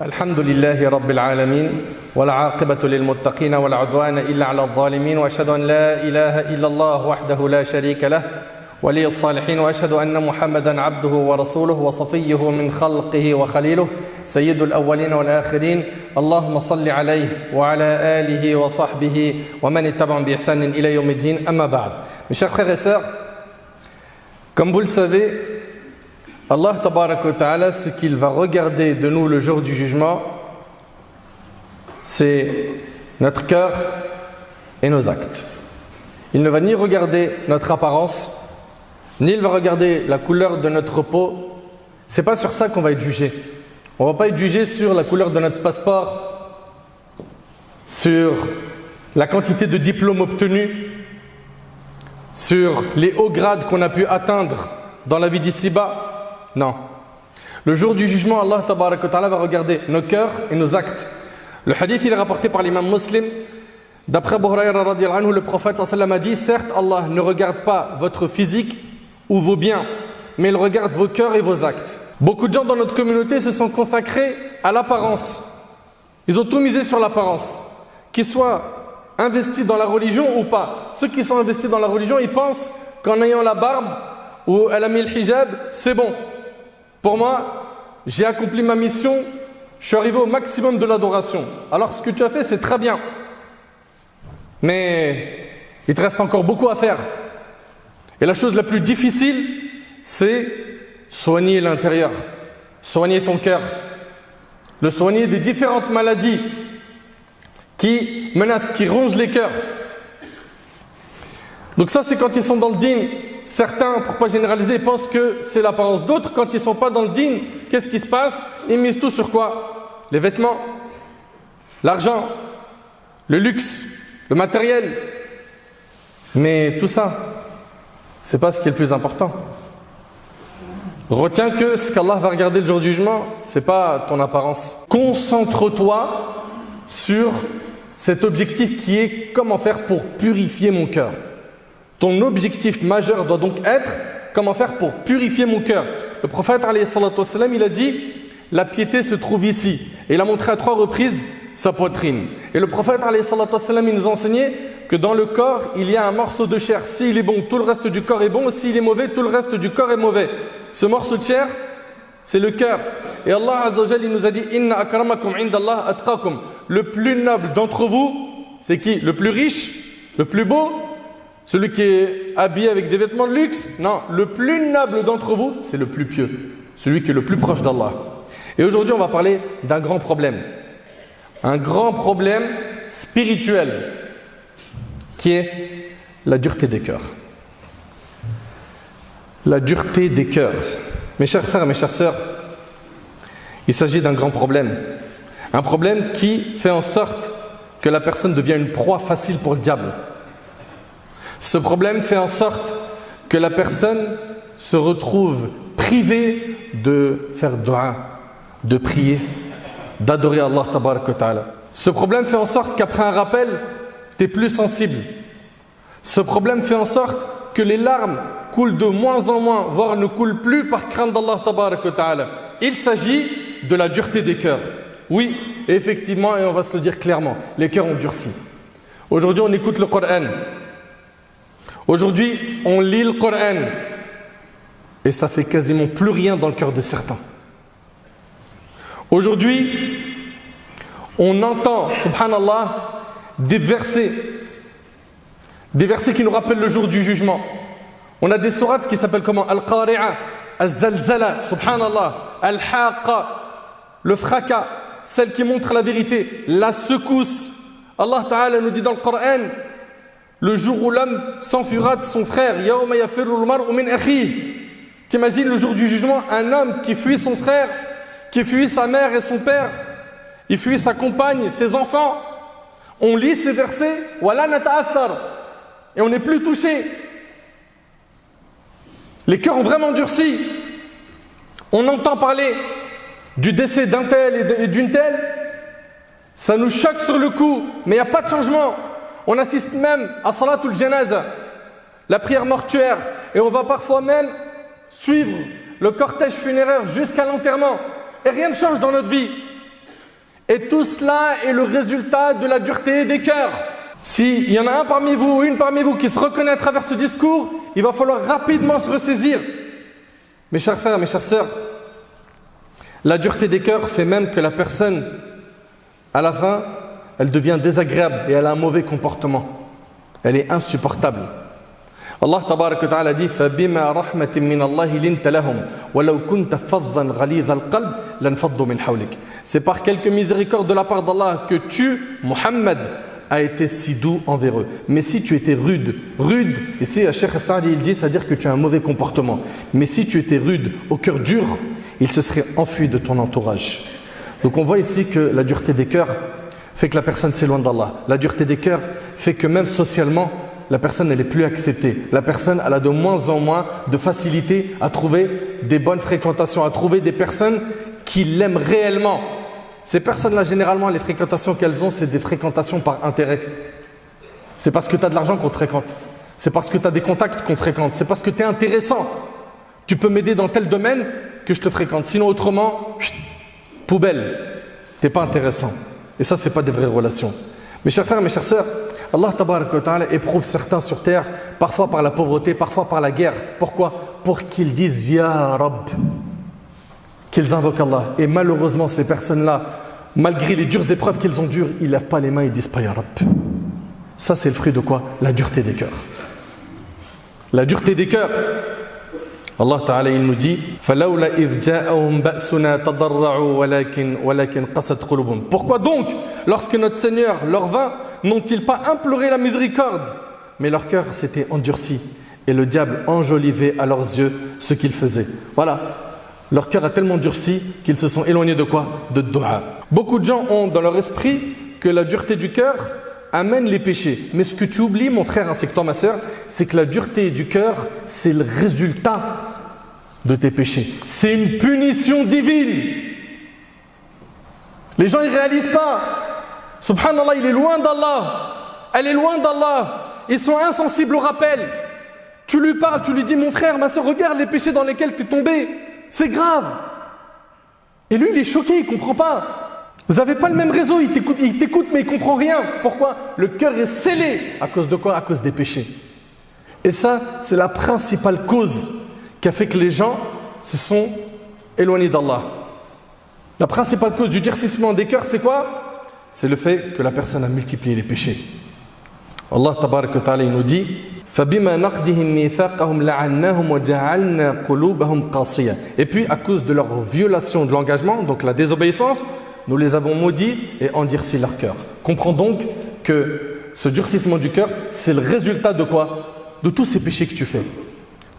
الحمد لله رب العالمين والعاقبة للمتقين ولا عدوان إلا على الظالمين وأشهد أن لا إله إلا الله وحده لا شريك له ولي الصالحين وأشهد أن محمدا عبده ورسوله وصفيه من خلقه وخليله سيد الأولين والآخرين اللهم صل عليه وعلى آله وصحبه ومن اتبعهم بإحسان إلى يوم الدين أما بعد. Mes chers frères et sœurs, comme vous le savez, Allah tabaraka wa ta'ala, ce qu'il va regarder de nous le jour du jugement, c'est notre cœur et nos actes. Il ne va ni regarder notre apparence, ni il va regarder la couleur de notre peau. C'est pas sur ça qu'on va être jugé. On va pas être jugé sur la couleur de notre passeport, sur la quantité de diplômes obtenus, sur les hauts grades qu'on a pu atteindre dans la vie d'ici-bas. Non. Le jour du jugement, Allah tabaraka wa ta'ala va regarder nos cœurs et nos actes. Le hadith il est rapporté par l'imam Muslim. D'après Abu Hurayra radiyallahu anhu, le prophète sallallahu alayhi wa sallam a dit: certes, Allah ne regarde pas votre physique ou vos biens, mais il regarde vos cœurs et vos actes. Beaucoup de gens dans notre communauté se sont consacrés à l'apparence. Ils ont tout misé sur l'apparence. Qu'ils soient investis dans la religion ou pas. Ceux qui sont investis dans la religion, ils pensent qu'en ayant la barbe ou elle a mis le hijab, c'est bon. Pour moi, j'ai accompli ma mission, je suis arrivé au maximum de l'adoration. Alors ce que tu as fait, c'est très bien. Mais il te reste encore beaucoup à faire. Et la chose la plus difficile, c'est soigner l'intérieur, soigner ton cœur, le soigner des différentes maladies qui menacent, qui rongent les cœurs. Donc ça, c'est quand ils sont dans le dîn. Certains, pour ne pas généraliser, pensent que c'est l'apparence. D'autres, quand ils ne sont pas dans le dîn, qu'est-ce qui se passe? Ils misent tout sur quoi? Les vêtements, l'argent, le luxe, le matériel. Mais tout ça, ce n'est pas ce qui est le plus important. Retiens que ce qu'Allah va regarder le jour du jugement, ce n'est pas ton apparence. Concentre-toi sur cet objectif qui est comment faire pour purifier mon cœur. Ton objectif majeur doit donc être comment faire pour purifier mon cœur. Le prophète alayhi salatu wassalam, il a dit: la piété se trouve ici. Et il a montré à 3 reprises sa poitrine. Et le prophète alayhi salatu wassalam, il nous enseignait que dans le corps, il y a un morceau de chair. S'il est bon, tout le reste du corps est bon. S'il est mauvais, tout le reste du corps est mauvais. Ce morceau de chair, c'est le cœur. Et Allah azza wa jalla, il nous a dit: inna akramakum indallah atqakum. Le plus noble d'entre vous, c'est qui? Le plus riche, le plus beau, celui qui est habillé avec des vêtements de luxe? Non, le plus noble d'entre vous, c'est le plus pieux, celui qui est le plus proche d'Allah. Et aujourd'hui, on va parler d'un grand problème. Un grand problème spirituel qui est la dureté des cœurs. La dureté des cœurs. Mes chers frères et mes chères sœurs, il s'agit d'un grand problème. Un problème qui fait en sorte que la personne devient une proie facile pour le diable. Ce problème fait en sorte que la personne se retrouve privée de faire dua, de prier, d'adorer Allah tabaraka wa ta'ala. Ce problème fait en sorte qu'après un rappel, tu es plus sensible. Ce problème fait en sorte que les larmes coulent de moins en moins, voire ne coulent plus par crainte d'Allah tabaraka wa ta'ala. Il s'agit de la dureté des cœurs. Oui, effectivement, et on va se le dire clairement, les cœurs ont durci. Aujourd'hui, on écoute le Coran. Aujourd'hui, on lit le Coran. Et ça fait quasiment plus rien dans le cœur de certains. Aujourd'hui, on entend, subhanallah, des versets qui nous rappellent le jour du jugement. On a des sourates qui s'appellent comment? Al-Qari'a, Al-Zalzala, subhanallah, Al-Haqqa, le fracas, celle qui montre la vérité, la secousse. Allah Ta'ala nous dit dans le Coran: le jour où l'homme s'enfuira de son frère, Yawma yafirru al-mar'u min akhihi. T'imagines le jour du jugement, un homme qui fuit son frère, qui fuit sa mère et son père, il fuit sa compagne, ses enfants. On lit ces versets, wala nata'athar, et on n'est plus touché. Les cœurs ont vraiment durci. On entend parler du décès d'un tel et d'une telle, ça nous choque sur le coup, mais il n'y a pas de changement. On assiste même à Salatul Janaza, la prière mortuaire, et on va parfois même suivre le cortège funéraire jusqu'à l'enterrement. Et rien ne change dans notre vie. Et tout cela est le résultat de la dureté des cœurs. S'il y en a un parmi vous ou une parmi vous qui se reconnaît à travers ce discours, il va falloir rapidement se ressaisir. Mes chers frères, mes chères sœurs, la dureté des cœurs fait même que la personne, à la fin, elle devient désagréable et elle a un mauvais comportement. Elle est insupportable. Allah tabarak wa ta'ala dit فَبِمَا رَحْمَةٍ مِّنَ اللَّهِ لِنْتَ لَهُمْ وَلَوْ كُنْتَ فَظًّا غَلِيظَ الْقَلْبِ لَانْفَضُّوا مِنْ حَوْلِكَ. C'est par quelques miséricordes de la part d'Allah que tu, Muhammad, as été si doux envers eux. Mais si tu étais rude, ici Cheikh Saadi il dit, c'est-à-dire que tu as un mauvais comportement. Mais si tu étais rude, au cœur dur, il se serait enfui de ton entourage. Donc on voit ici que la dureté des cœurs fait que la personne s'éloigne d'Allah. La dureté des cœurs fait que même socialement, la personne elle est plus acceptée. La personne elle a de moins en moins de facilité à trouver des bonnes fréquentations, à trouver des personnes qui l'aiment réellement. Ces personnes-là, généralement, les fréquentations qu'elles ont, c'est des fréquentations par intérêt. C'est parce que tu as de l'argent qu'on te fréquente. C'est parce que tu as des contacts qu'on te fréquente. C'est parce que tu es intéressant. Tu peux m'aider dans tel domaine que je te fréquente. Sinon, autrement, poubelle. Tu n'es pas intéressant. Et ça, ce n'est pas des vraies relations. Mes chers frères, mes chères sœurs, Allah tabaraka wa ta'ala éprouve certains sur terre, parfois par la pauvreté, parfois par la guerre. Pourquoi? Pour qu'ils disent Ya Rabb, qu'ils invoquent Allah. Et malheureusement, ces personnes-là, malgré les dures épreuves qu'ils ont dures, ils ne lèvent pas les mains et disent pas Ya Rabb. Ça, c'est le fruit de quoi? La dureté des cœurs. La dureté des cœurs. Allah Ta'ala, il nous dit فَلَوْلَا إِذْ جَاءَهُمْ بَأْسُنَا تَضَرَّعُوا وَلَكِنْ قَسَتْ قُلُوبُهُمْ. Pourquoi donc, lorsque notre Seigneur leur vint, n'ont-ils pas imploré la miséricorde? Mais leur cœur s'était endurci et le diable enjolivait à leurs yeux ce qu'ils faisaient. Voilà, leur cœur a tellement durci qu'ils se sont éloignés de quoi? De dua. Beaucoup de gens ont dans leur esprit que la dureté du cœur amène les péchés. Mais ce que tu oublies, mon frère ainsi que toi, ma sœur, c'est que la dureté du cœur, c'est le résultat de tes péchés. C'est une punition divine. Les gens ne réalisent pas. Subhanallah, il est loin d'Allah. Elle est loin d'Allah. Ils sont insensibles au rappel. Tu lui parles, tu lui dis, mon frère, ma sœur, regarde les péchés dans lesquels tu es tombé. C'est grave. Et lui, il est choqué, il ne comprend pas. Vous n'avez pas le même réseau, il t'écoute mais il ne comprend rien. Pourquoi? Le cœur est scellé. À cause de quoi? À cause des péchés. Et ça, c'est la principale cause qui a fait que les gens se sont éloignés d'Allah. La principale cause du durcissement des cœurs, c'est quoi? C'est le fait que la personne a multiplié les péchés. Allah tabaraka wa ta'ala, il nous dit فَبِمَا نَقْدِهِمْ مِيثَاقَهُمْ لَعَنَّاهُمْ وَجَعَلْنَا قُلُوبَهُمْ قَاسِيَةً. Et puis, à cause de leur violation de l'engagement, donc la désobéissance, nous les avons maudits et endurci leur cœur. Comprends donc que ce durcissement du cœur, c'est le résultat de quoi? De tous ces péchés que tu fais.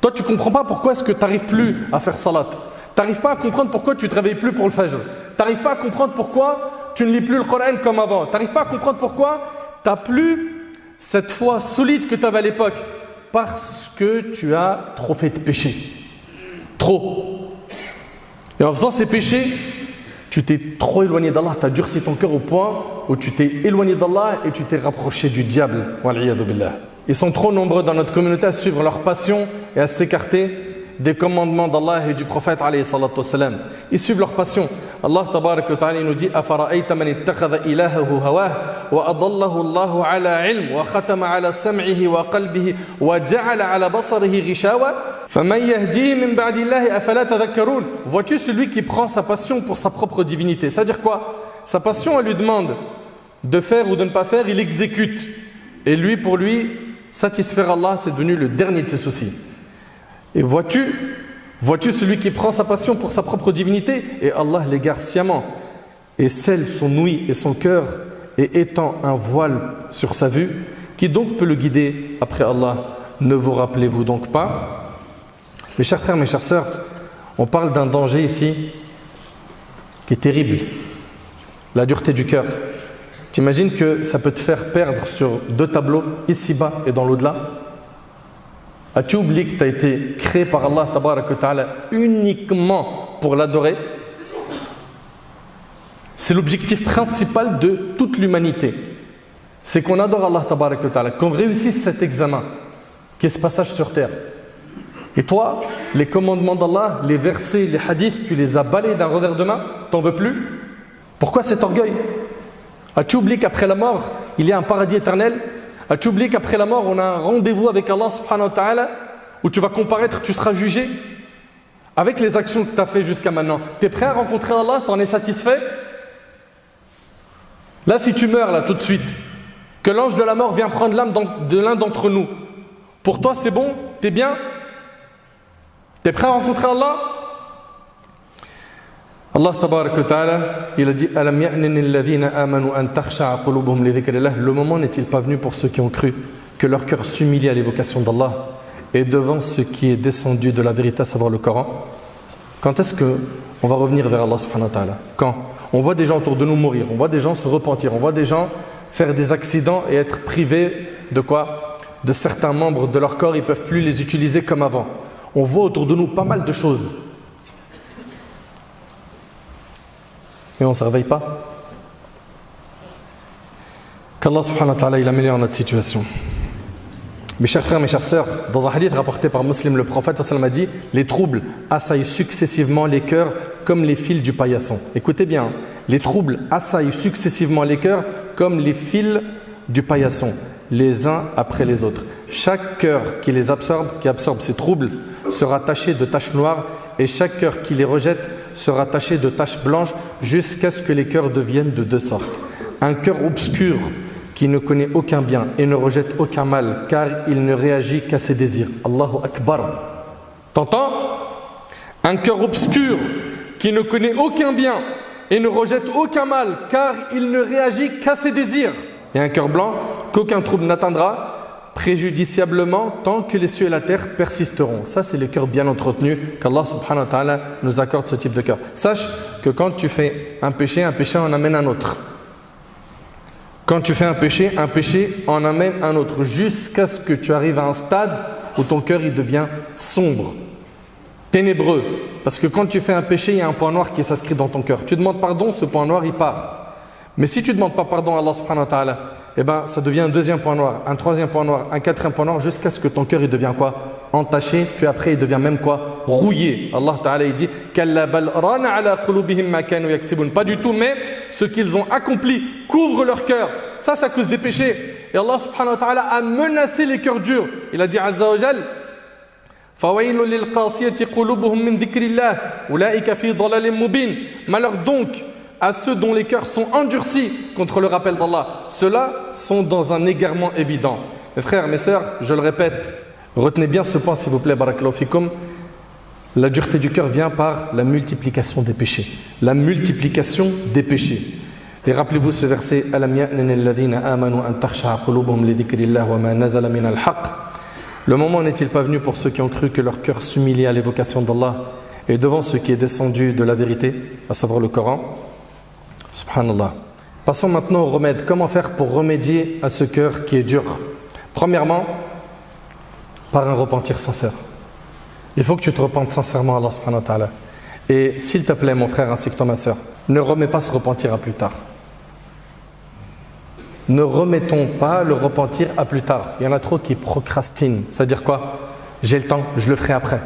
Toi, tu ne comprends pas pourquoi est-ce que tu n'arrives plus à faire salat. Tu n'arrives pas à comprendre pourquoi tu ne te réveilles plus pour le fajr. Tu n'arrives pas à comprendre pourquoi tu ne lis plus le Coran comme avant. Tu n'arrives pas à comprendre pourquoi tu n'as plus cette foi solide que tu avais à l'époque. Parce que tu as trop fait de péchés. Trop. Et en faisant ces péchés, tu t'es trop éloigné d'Allah, tu as durci ton cœur au point où tu t'es éloigné d'Allah et tu t'es rapproché du diable. Ils sont trop nombreux dans notre communauté à suivre leur passion et à s'écarter des commandements d'Allah et du prophète alayhi salatu wassalam. Ils suivent leur passion. Allah tabarak wa ta'ala nous dit afara'ayta man ittakhadha ilahahu hawah wa adallahu Allahu ala ilm wa khatama ala sam'ihi wa qalbihi wa ja'ala ala basarihi ghishawa faman yahdihi min ba'di Allahi afala tadhakkarun. Vois-tu celui qui prend sa passion pour sa propre divinité? C'est-à-dire quoi? Sa passion, elle lui demande de faire ou de ne pas faire, il exécute. Et lui, pour lui, satisfaire Allah, c'est devenu le dernier de ses soucis. Et vois-tu celui qui prend sa passion pour sa propre divinité? Et Allah l'égare sciemment et scelle son ouïe et son cœur et étend un voile sur sa vue. Qui donc peut le guider après Allah? Ne vous rappelez-vous donc pas? Mes chers frères, mes chères sœurs, on parle d'un danger ici qui est terrible. La dureté du cœur. T'imagines que ça peut te faire perdre sur deux tableaux, ici-bas et dans l'au-delà? As-tu oublié que tu as été créé par Allah tabaraka wa ta'ala uniquement pour l'adorer? C'est l'objectif principal de toute l'humanité. C'est qu'on adore Allah tabaraka wa ta'ala, qu'on réussisse cet examen, qui est ce passage sur terre. Et toi, les commandements d'Allah, les versets, les hadiths, tu les as balayés d'un revers de main? T'en veux plus? Pourquoi cet orgueil? As-tu oublié qu'après la mort, il y a un paradis éternel? As-tu oublié qu'après la mort, on a un rendez-vous avec Allah subhanahu wa ta'ala où tu vas comparaître, tu seras jugé avec les actions que tu as fait jusqu'à maintenant? Tu es prêt à rencontrer Allah? T'en es satisfait? Là, si tu meurs là tout de suite, que l'ange de la mort vient prendre l'âme de l'un d'entre nous, pour toi c'est bon? T'es bien? T'es prêt à rencontrer Allah? Allah tabarak wa ta'ala, il a dit Alam ya'nini alladhina amanu an takhsha'a qulubuhum li dhikrillah. Le moment n'est-il pas venu pour ceux qui ont cru que leur cœur s'humilie à l'évocation d'Allah et devant ce qui est descendu de la vérité, à savoir le Coran? Quand est-ce qu'on va revenir vers Allah subhanahu wa ta'ala? Quand on voit des gens autour de nous mourir, on voit des gens se repentir, on voit des gens faire des accidents et être privés de quoi? De certains membres de leur corps, ils ne peuvent plus les utiliser comme avant. On voit autour de nous pas mal de choses. Mais on ne se réveille pas. Qu'Allah subhanahu wa ta'ala il améliore notre situation. Mes chers frères, mes chères sœurs, dans un hadith rapporté par Muslim, le prophète sallallahu alayhi wa sallam a dit: les troubles assaillent successivement les cœurs comme les fils du paillasson. Écoutez bien, les troubles assaillent successivement les cœurs comme les fils du paillasson, les uns après les autres. Chaque cœur qui absorbe ces troubles sera taché de taches noires, et chaque cœur qui les rejette sera taché de taches blanches, jusqu'à ce que les cœurs deviennent de deux sortes. Un cœur obscur qui ne connaît aucun bien et ne rejette aucun mal, car il ne réagit qu'à ses désirs. Allahu Akbar. T'entends? Un cœur obscur qui ne connaît aucun bien et ne rejette aucun mal, car il ne réagit qu'à ses désirs. Et un cœur blanc qu'aucun trouble n'atteindra préjudiciablement tant que les cieux et la terre persisteront. Ça, c'est les cœurs bien entretenus, qu'Allah subhanahu wa ta'ala nous accorde ce type de cœur. Sache que quand tu fais un péché en amène un autre. Quand tu fais un péché en amène un autre, jusqu'à ce que tu arrives à un stade où ton cœur il devient sombre, ténébreux. Parce que quand tu fais un péché, il y a un point noir qui s'inscrit dans ton cœur. Tu demandes pardon, ce point noir il part. Mais si tu ne demandes pas pardon à Allah subhanahu wa ta'ala, eh ben, ça devient un deuxième point noir, un troisième point noir, un quatrième point noir, jusqu'à ce que ton cœur il devient quoi? Entaché, puis après il devient même quoi? Rouillé. Allah ta'ala il dit Kalla bal rana ala qulubihim ma kanu yaksibun. Pas du tout, mais ce qu'ils ont accompli couvre leur cœur. Ça, c'est à cause des péchés. Et Allah subhanahu wa ta'ala a menacé les cœurs durs. Il a dit Azza wa Jal Fawailun lil qasiyati qulubuhum min dhikrillah ulaika fi dhalalin mubin. Malheur donc à ceux dont les cœurs sont endurcis contre le rappel d'Allah. Ceux-là sont dans un égarement évident. Mes frères, mes sœurs, je le répète, retenez bien ce point s'il vous plaît, barakallahu fikum. La dureté du cœur vient par la multiplication des péchés. La multiplication des péchés. Et rappelez-vous ce verset Alam ya'nini alladhina amanu an takhsha'a qulubuhum li dhikrillah wa ma nazala min al-haqq. Le moment n'est-il pas venu pour ceux qui ont cru que leur cœur s'humilie à l'évocation d'Allah et devant ce qui est descendu de la vérité, à savoir le Coran? Subhanallah. Passons maintenant au remède. Comment faire pour remédier à ce cœur qui est dur? Premièrement, par un repentir sincère. Il faut que tu te repentes sincèrement à Allah subhanahu wa ta'ala. Et s'il te plaît, mon frère ainsi que toi, ma soeur, ne remets pas ce repentir à plus tard. Ne remettons pas le repentir à plus tard. Il y en a trop qui procrastinent. C'est-à-dire quoi? J'ai le temps, je le ferai après.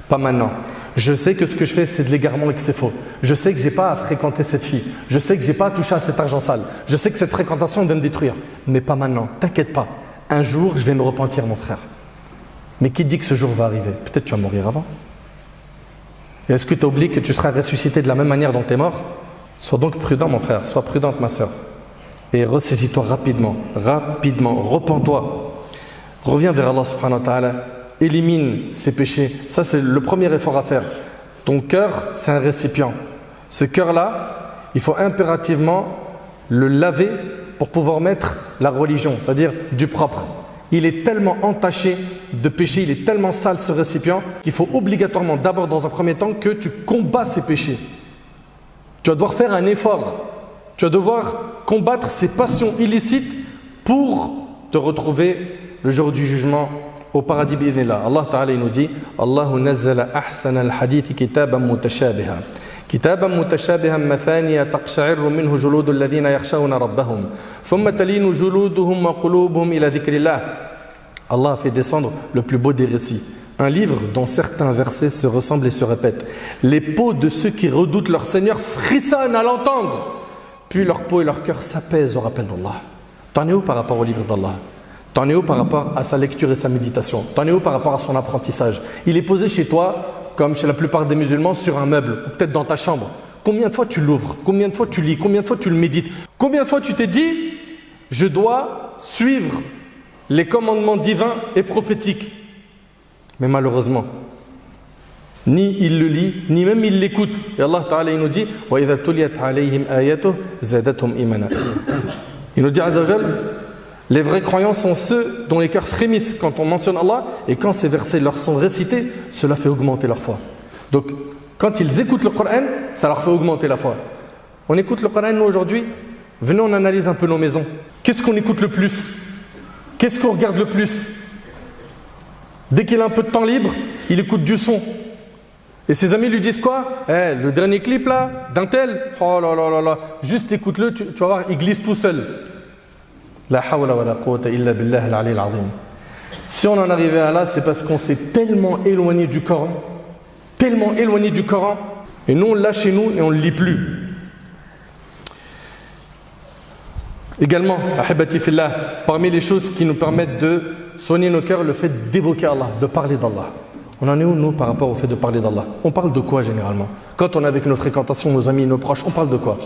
Pas maintenant. Je sais que ce que je fais, c'est de l'égarement et que c'est faux. Je sais que je n'ai pas à fréquenter cette fille. Je sais que je n'ai pas à toucher à cet argent sale. Je sais que cette fréquentation va me détruire. Mais pas maintenant. T'inquiète pas. Un jour, je vais me repentir, mon frère. Mais qui dit que ce jour va arriver? Peut-être tu vas mourir avant. Et est-ce que tu oublies que tu seras ressuscité de la même manière dont tu es mort? Sois donc prudent, mon frère. Sois prudente, ma soeur. Et ressaisis-toi rapidement. Rapidement. Repens-toi. Reviens vers Allah subhanahu wa ta'ala. Élimine ces péchés. Ça, c'est le premier effort à faire. Ton cœur, c'est un récipient. Ce cœur-là, il faut impérativement le laver pour pouvoir mettre la religion, c'est-à-dire du propre. Il est tellement entaché de péché, il est tellement sale ce récipient qu'il faut obligatoirement, d'abord dans un premier temps, que tu combats ces péchés. Tu vas devoir faire un effort. Tu vas devoir combattre ces passions illicites pour te retrouver le jour du jugement au paradis bi'idhnillah. Allah Ta'ala nous dit Allahu nazzala ahsana al-hadith kitaban mutashabiha. كتابا متشابها مثانية تقشعر منه جلود الذين يخشون ربهم ثم تلين جلودهم وقلوبهم إلى ذكر الله. Allah a fait descendre le plus beau des récits. Un livre dont certains versets se ressemblent et se répètent. Les peaux de ceux qui redoutent leur Seigneur frissonnent à l'entendre. plus leur peau et leur cœur s'apaisent au rappel d'Allah. T'en es où par rapport au livre d'Allah? T'en es où par rapport à sa lecture et sa méditation? T'en es où par rapport à son apprentissage? Il est posé chez toi, comme chez la plupart des musulmans, sur un meuble, ou peut-être dans ta chambre. Combien de fois tu l'ouvres? Combien de fois tu lis? Combien de fois tu le médites? Combien de fois tu t'es dit, je dois suivre les commandements divins et prophétiques? Mais malheureusement, ni il le lit, ni même il l'écoute. Et Allah Ta'ala il nous dit وَإِذَا تُلِيَتْ عَلَيْهِمْ آيَاتُهُ زَادَتْهُمْ إِيمَانًا. Il nous dit Azza wa Jal, les vrais croyants sont ceux dont les cœurs frémissent quand on mentionne Allah, et quand ces versets leur sont récités, cela fait augmenter leur foi. Donc, quand ils écoutent le Coran, ça leur fait augmenter la foi. On écoute le Coran, nous, aujourd'hui. Venez, on analyse un peu nos maisons. Qu'est-ce qu'on écoute le plus? Qu'est-ce qu'on regarde le plus? Dès qu'il a un peu de temps libre, il écoute du son. Et ses amis lui disent quoi? Le dernier clip là, d'un tel, oh là là là là, juste écoute-le, tu vas voir, il glisse tout seul. La hawla wa la quwwata illa billah al-ali al-azim. Si on en arrivait à là, c'est parce qu'on s'est tellement éloigné du Coran, et nous on l'a chez nous et on ne le lit plus. Également, ahibati fillah, parmi les choses qui nous permettent de soigner nos cœurs, le fait d'évoquer Allah, de parler d'Allah. On en est où, nous, par rapport au fait de parler d'Allah? On parle de quoi, généralement? Quand on est avec nos fréquentations, nos amis, nos proches, on parle de quoi?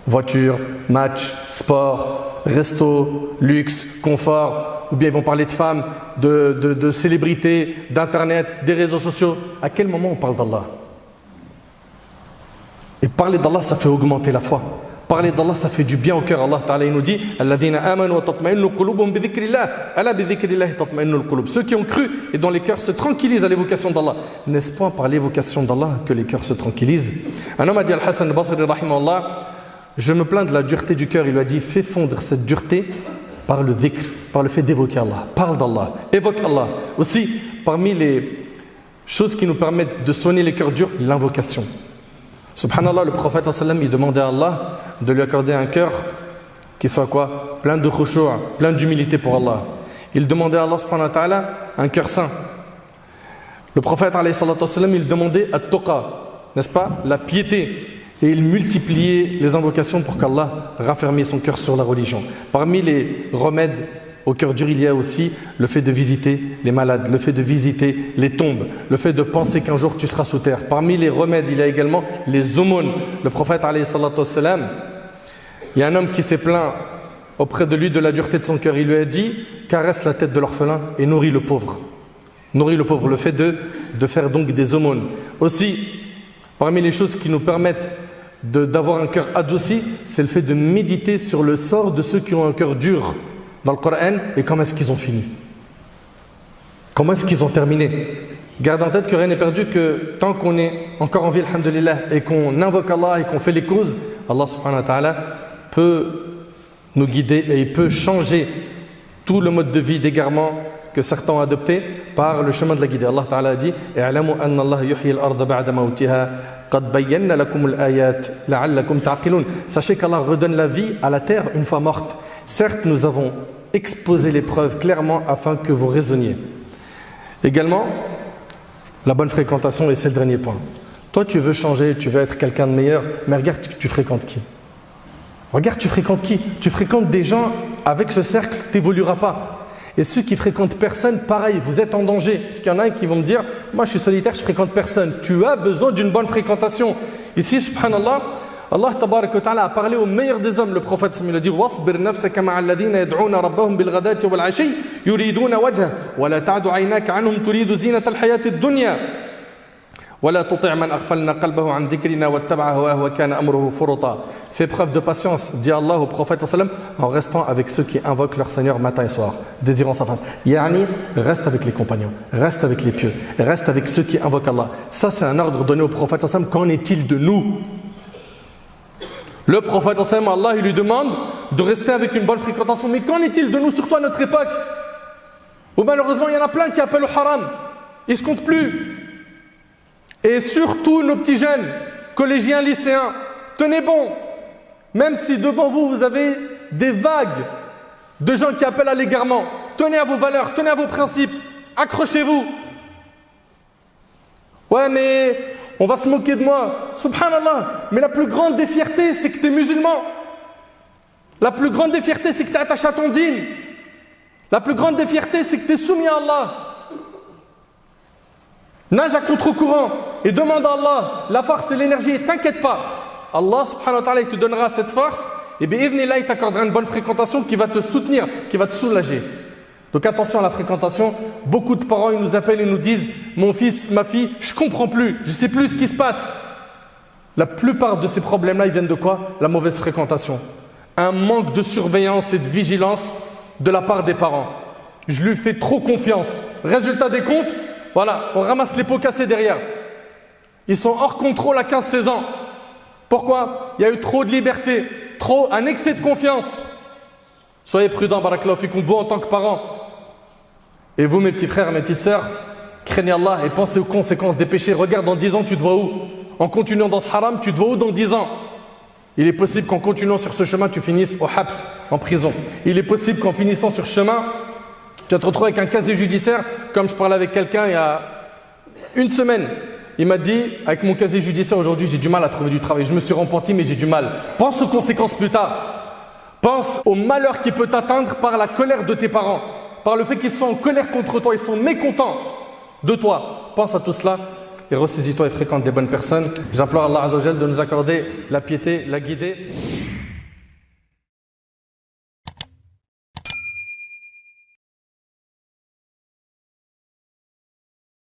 Voiture, match, sport, resto, luxe, confort, ou bien ils vont parler de femmes, de célébrités, d'internet, des réseaux sociaux. À quel moment on parle d'Allah? Et parler d'Allah, ça fait augmenter la foi. Parler d'Allah, ça fait du bien au cœur. Allah Ta'ala nous dit ceux qui ont cru et dont les cœurs se tranquillisent à l'évocation d'Allah. N'est-ce pas par l'évocation d'Allah que les cœurs se tranquillisent? Un homme a dit à Al-Hassan al-Basri rahimahullah, je me plains de la dureté du cœur. Il lui a dit, fais fondre cette dureté par le dhikr, par le fait d'évoquer Allah. Parle d'Allah, évoque Allah. Aussi, parmi les choses qui nous permettent de soigner les cœurs durs, l'invocation. Subhanallah, le prophète sallam, il demandait à Allah de lui accorder un cœur qui soit quoi? Plein de khushu', plein d'humilité pour Allah. Il demandait à Allah subhanahu wa ta'ala un cœur saint. Le prophète alayhi salatu wassalam, il demandait at-tuqa, n'est-ce pas? La piété. Et il multipliait les invocations pour qu'Allah raffermisse son cœur sur la religion. Parmi les remèdes au cœur dur, il y a aussi le fait de visiter les malades, le fait de visiter les tombes, le fait de penser qu'un jour tu seras sous terre. Parmi les remèdes, il y a également les aumônes. Le prophète alayhi salatu wassalam, il y a un homme qui s'est plaint auprès de lui de la dureté de son cœur. Il lui a dit, caresse la tête de l'orphelin et nourris le pauvre. Nourris le pauvre, le fait de faire donc des aumônes. Aussi, parmi les choses qui nous permettent d'avoir un cœur adouci, c'est le fait de méditer sur le sort de ceux qui ont un cœur dur dans le Coran et comment est-ce qu'ils ont fini. Comment est-ce qu'ils ont terminé. Garde en tête que rien n'est perdu, que tant qu'on est encore en vie, alhamdulillah, et qu'on invoque Allah et qu'on fait les causes, Allah subhanahu wa ta'ala peut nous guider et il peut changer tout le mode de vie d'égarement que certains ont adopté par le chemin de la guidée. Allah ta'ala a dit i'lamu anna Allah yuhyi al-ardha ba'da mawtiha qad bayyana lakum al-ayat la'allakum ta'qilun. Sachez qu'Allah redonne la vie à la terre une fois morte. Certes, nous avons exposé les preuves clairement afin que vous raisonniez. Également, la bonne fréquentation, et c'est le dernier point. Toi, tu veux changer, tu veux être quelqu'un de meilleur, mais regarde, tu fréquentes qui? Regarde, tu fréquentes qui? Tu fréquentes des gens, avec ce cercle, tu n'évolueras pas. Et ceux qui fréquentent personne, pareil, vous êtes en danger. Parce qu'il y en a qui vont me dire, moi je suis solitaire, je fréquente personne. Tu as besoin d'une bonne fréquentation. Ici, subhanallah, Allah tabarak wa ta'ala a parlé au meilleur des hommes. Le prophète il a dit وَاصْبِرْ نَفْسَكَ مَعَ الَّذِينَ يَدْعُونَ رَبَّهُمْ بِالْغَدَاةِ وَالْعَشِيِّ يُرِيدُونَ وَجْهَهُ وَلَا تَعْدُ عَيْنَاكَ عَنْهُمْ تُرِيدُ زِينَةَ الْحَيَاةِ الدُّنْيَا وَلَا تُطِعْ مَنْ أَغْفَلْنَا قَلْبَهُ عَنْ ذِكْرِنَا وَاتَّبَعَ هَوَاهُ وَكَانَ أَمْرُهُ فُرُطًا. Fais preuve de patience, dit Allah au prophète sallam, en restant avec ceux qui invoquent leur Seigneur matin et soir, désirant sa face. Yani, reste avec les compagnons, reste avec les pieux, reste avec ceux qui invoquent Allah. Ça, c'est un ordre donné au prophète sallam. Qu'en est-il de nous? Le prophète sallam, Allah, il lui demande de rester avec une bonne fréquentation. Mais qu'en est-il de nous, surtout à notre époque, où malheureusement il y en a plein qui appellent au haram, ils ne se comptent plus. Et surtout nos petits jeunes, collégiens, lycéens, tenez bon. Même si devant vous, vous avez des vagues de gens qui appellent à l'égarement, tenez à vos valeurs, tenez à vos principes, accrochez-vous. Ouais, mais on va se moquer de moi. Subhanallah. Mais la plus grande des fiertés, c'est que tu es musulman. La plus grande des fiertés, c'est que tu es attaché à ton dîn. La plus grande des fiertés, c'est que tu es soumis à Allah. Nage à contre-courant et demande à Allah la force et l'énergie et t'inquiète pas. Allah subhanahu wa ta'ala il te donnera cette force et bi'idhnillah il t'accordera une bonne fréquentation qui va te soutenir, qui va te soulager. Donc attention à la fréquentation. Beaucoup de parents ils nous appellent et nous disent mon fils, ma fille, je comprends plus, je sais plus ce qui se passe. La plupart de ces problèmes-là ils viennent de quoi? La mauvaise fréquentation. Un manque de surveillance et de vigilance de la part des parents. Je lui fais trop confiance. Résultat des comptes, voilà, on ramasse les pots cassés derrière. Ils sont hors contrôle à 15-16 ans. Pourquoi? Il y a eu trop de liberté, un excès de confiance. Soyez prudents, barakallahu fikum, vous en tant que parents. Et vous, mes petits frères, mes petites sœurs, craignez Allah et pensez aux conséquences des péchés. Regarde, dans 10 ans, tu te vois où? En continuant dans ce haram, tu te vois où dans 10 ans? Il est possible qu'en continuant sur ce chemin, tu finisses au habs, en prison. Il est possible qu'en finissant sur ce chemin, tu vas te retrouver avec un casier judiciaire, comme je parlais avec quelqu'un il y a une semaine. Il m'a dit, avec mon casier judiciaire aujourd'hui, j'ai du mal à trouver du travail. Je me suis repenti, mais j'ai du mal. Pense aux conséquences plus tard. Pense au malheur qui peut t'atteindre par la colère de tes parents, par le fait qu'ils sont en colère contre toi, ils sont mécontents de toi. Pense à tout cela et ressaisis-toi et fréquente des bonnes personnes. J'implore Allah Azza wa Jal de nous accorder la piété, la guider.